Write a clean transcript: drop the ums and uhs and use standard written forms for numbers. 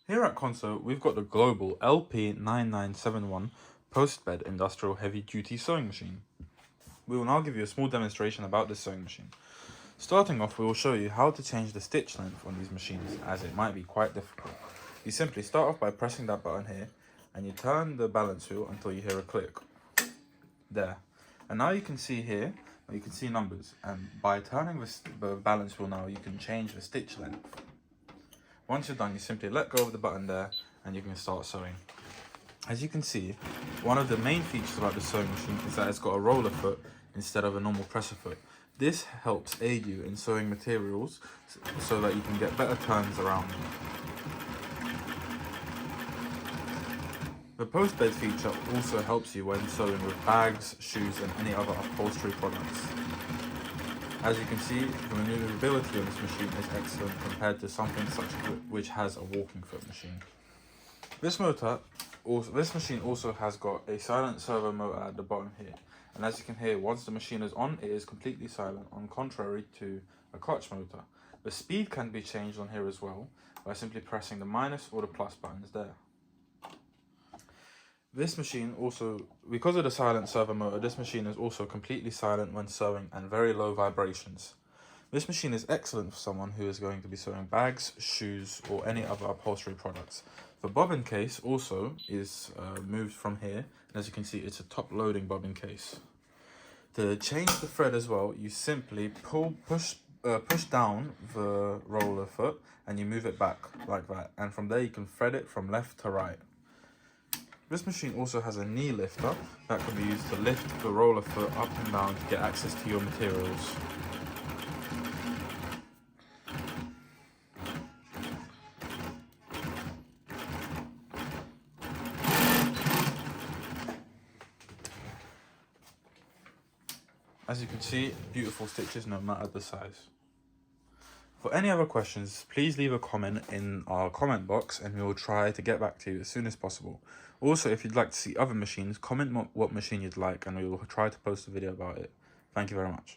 Here at Conso, we've got the global LP9971 post-bed industrial heavy-duty sewing machine. We will now give you a small demonstration about this sewing machine. Starting off, we will show you how to change the stitch length on these machines, as it might be quite difficult. You simply start off by pressing that button here, and you turn the balance wheel until you hear a click. There. And now you can see here, you can see numbers, and by turning the balance wheel now, you can change the stitch length. Once you're done, you simply let go of the button there, and you can start sewing. As you can see, one of the main features about the sewing machine is that it's got a roller foot instead of a normal presser foot. This helps aid you in sewing materials so that you can get better turns around. The post bed feature also helps you when sewing with bags, shoes and any other upholstery products. As you can see, the maneuverability on this machine is excellent compared to something which has a walking foot machine. This machine also has got a silent servo motor at the bottom here, and as you can hear, once the machine is on, it is completely silent, on contrary to a clutch motor. The speed can be changed on here as well by simply pressing the minus or the plus buttons there. This machine also, because of the silent servo motor, this machine is also completely silent when sewing and very low vibrations. This machine is excellent for someone who is going to be sewing bags, shoes or any other upholstery products. The bobbin case also is moved from here, and as you can see, it's a top loading bobbin case. To change the thread as well, you simply push down the roller foot and you move it back like that, and from there you can thread it from left to right. This machine also has a knee lifter that can be used to lift the roller foot up and down to get access to your materials. As you can see, beautiful stitches no matter the size. For any other questions, please leave a comment in our comment box and we will try to get back to you as soon as possible. Also, if you'd like to see other machines, comment what machine you'd like and we will try to post a video about it. Thank you very much.